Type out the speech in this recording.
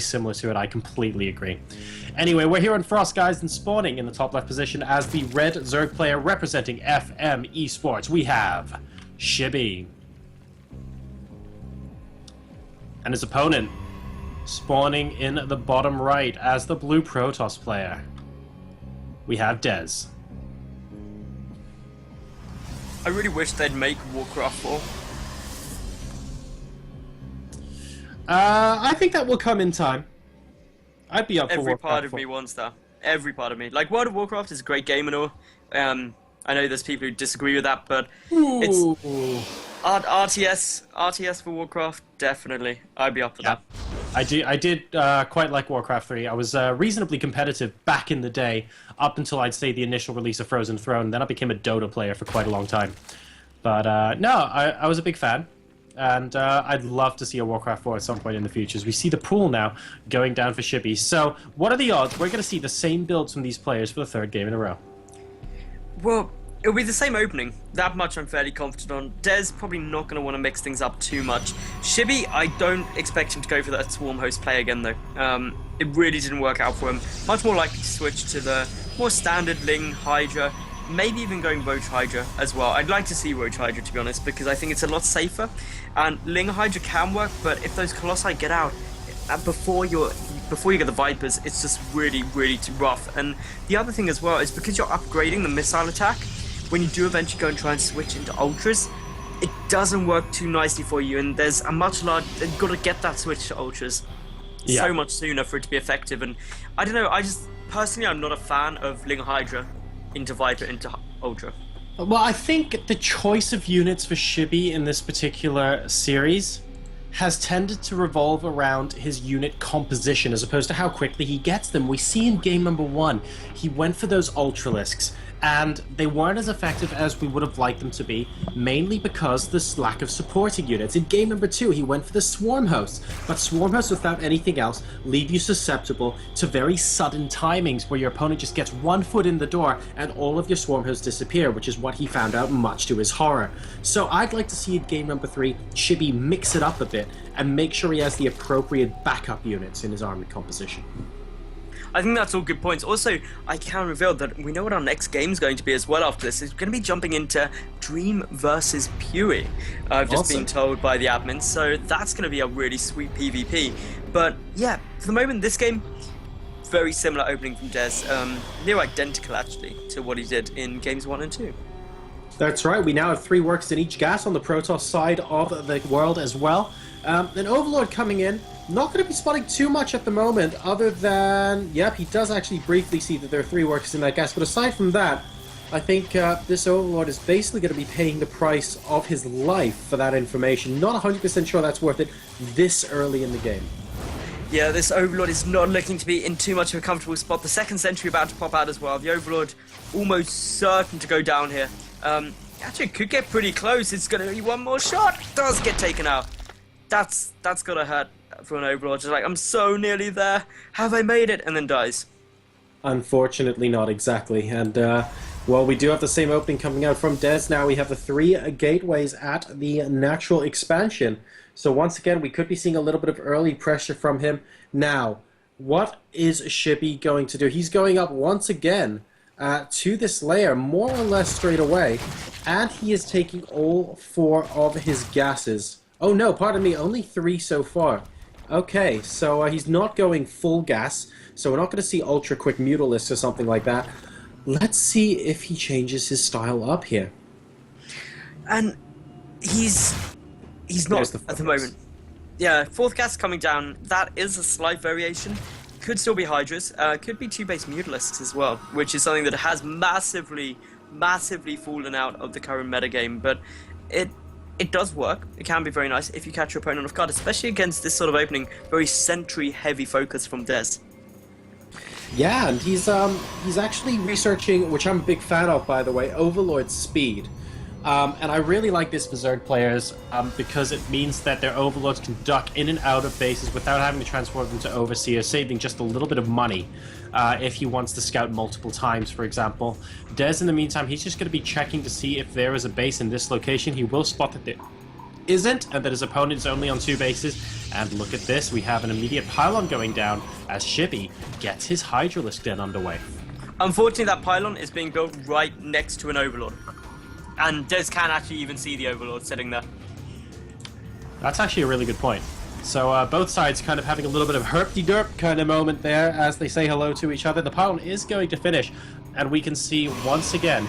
similar to it. I completely agree. Anyway, we're here on Frost, guys, and spawning in the top left position as the red Zerg player representing FM Esports. We have Shibby. And his opponent spawning in the bottom right as the blue Protoss player. We have Dez. I really wish they'd make Warcraft 4. I think that will come in time. I'd be up for Warcraft 4. Every part of me wants that. Every part of me. Like, World of Warcraft is a great game and all. I know there's people who disagree with that, but it's RTS for Warcraft, definitely. I'd be up for that. I did quite like Warcraft 3. I was reasonably competitive back in the day, up until I'd say the initial release of Frozen Throne. Then I became a Dota player for quite a long time. But no, I was a big fan. And I'd love to see a Warcraft 4 at some point in the future, as we see the pool now going down for Shibbxyz. So, what are the odds we're going to see the same builds from these players for the third game in a row? Well, it'll be the same opening. That much I'm fairly confident on. Dez probably not going to want to mix things up too much. Shibby, I don't expect him to go for that Swarm host play again, though. It really didn't work out for him. Much more likely to switch to the more standard Ling Hydra. Maybe even going Roach Hydra as well. I'd like to see Roach Hydra, to be honest, because I think it's a lot safer. And Ling Hydra can work, but if those Colossi get out before you get the Vipers, it's just really, really too rough. And the other thing as well is because you're upgrading the missile attack, when you do eventually go and try and switch into Ultras, it doesn't work too nicely for you. And there's a much larger... You've got to get that switch to Ultras so much sooner for it to be effective. And I don't know, personally, I'm not a fan of Ling Hydra into Viper, into Ultra. Well, I think the choice of units for Shibby in this particular series has tended to revolve around his unit composition as opposed to how quickly he gets them. We see in game number 1, he went for those Ultralisks, and they weren't as effective as we would have liked them to be, mainly because this lack of supporting units. In game number 2, he went for the Swarm hosts, but Swarm hosts without anything else leave you susceptible to very sudden timings where your opponent just gets one foot in the door and all of your Swarm hosts disappear, which is what he found out, much to his horror. So I'd like to see in game number 3, Shibby mix it up a bit and make sure he has the appropriate backup units in his army composition. I think that's all good points. Also, I can reveal that we know what our next game's going to be as well after this. It's going to be jumping into Dream versus Pewee. I've just been told by the admins, so that's going to be a really sweet PvP. But yeah, for the moment, this game, very similar opening from Dez. Near identical, actually, to what he did in games 1 and 2. That's right, we now have 3 works in each gas on the Protoss side of the world as well. An Overlord coming in, not going to be spotting too much at the moment, other than, yep, he does actually briefly see that there are 3 workers in that gas, but aside from that, I think this Overlord is basically going to be paying the price of his life for that information. Not 100% sure that's worth it this early in the game. Yeah, this Overlord is not looking to be in too much of a comfortable spot. The second sentry about to pop out as well. The Overlord almost certain to go down here. Actually, it could get pretty close. It's going to be one more shot. Does get taken out. That's got to hurt for an Overlord. Just like, I'm so nearly there. Have I made it? And then dies. Unfortunately, not exactly. And, well, we do have the same opening coming out from Dez. Now we have the 3 gateways at the natural expansion. So once again, we could be seeing a little bit of early pressure from him. Now, what is Shibby going to do? He's going up once again to this layer, more or less straight away. And he is taking all 4 of his gases. Oh no, pardon me, only 3 so far. Okay, so he's not going full gas, so we're not going to see ultra quick Mutalisks or something like that. Let's see if he changes his style up here. And he's not at the moment. Yeah, 4th gas coming down. That is a slight variation. Could still be Hydras. Could be 2 base Mutalisks as well, which is something that has massively fallen out of the current metagame, but it does work. It can be very nice if you catch your opponent off guard, especially against this sort of opening, very sentry-heavy focus from Dez. Yeah, and he's actually researching, which I'm a big fan of, by the way, Overlord speed. And I really like this for Zerg players because it means that their Overlords can duck in and out of bases without having to transform them to Overseer, saving just a little bit of money if he wants to scout multiple times, for example. Dez, in the meantime, he's just going to be checking to see if there is a base in this location. He will spot that isn't, and that his opponent is only on 2 bases. And look at this, we have an immediate pylon going down as Shibby gets his Hydralisk Den underway. Unfortunately, that pylon is being built right next to an Overlord. And Des can actually even see the Overlord sitting there. That's actually a really good point. So both sides kind of having a little bit of herp-de-derp kind of moment there as they say hello to each other. The pylon is going to finish, and we can see once again